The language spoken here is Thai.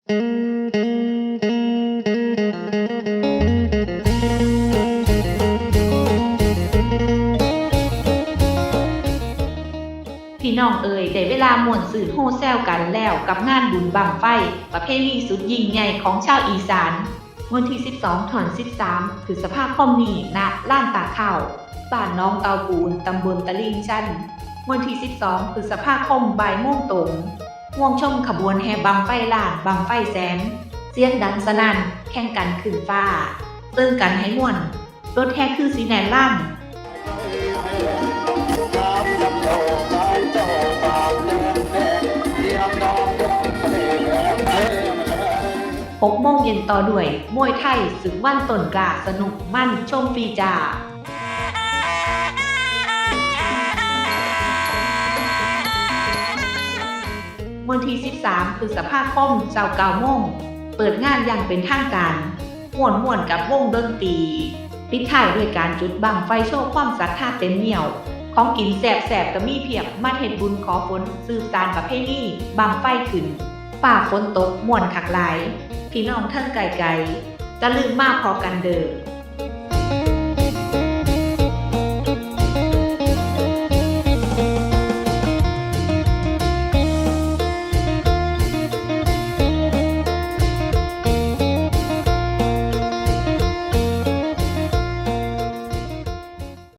พี่น้องเอ๋ยได้เวลาม่วนซื่นโฮแซวกันแล้วกับงานบุญบั้งไฟประเพณีสุดยิ่งใหญ่ของชาวอีสานวันที่12 ถึง 13 พฤษภาคมนี้ณลานตาข้าวบ้านน้องเตาปูนตำบลตลิ่งชันวันที่12 พฤษภาคมบ่ายโมงตรงห่วงชมขบวนแห่บั้งไฟล้านบั้งไฟแสนเสียงดังสนั่นแข่งกันขึ้นฟ้าตื่นกันให้ม่วนรถแห่คือสีแนนล่ำ6 โมงเย็นต่อด้วยมวยไทยศึกวันต้นกล้าสนุกมั่นชมฟรีจ้าวันที่13 พฤษภาคมเช้า 9 โมงเปิดงานอย่างเป็นทางการม่วนกับวงดนตรีปิดท้ายด้วยการจุดบั้งไฟโชว์ความศรัทธาเต็มเหนี่ยวของกินแสบๆก็มีเพียบมาเฮ็ดบุญขอฝนสืบสานประเพณีบั้งไฟขึ้นฝ่าฝนตกม่วนคักหลายพี่น้องทั้งไกลๆจะลืมมาพอกันเด้อ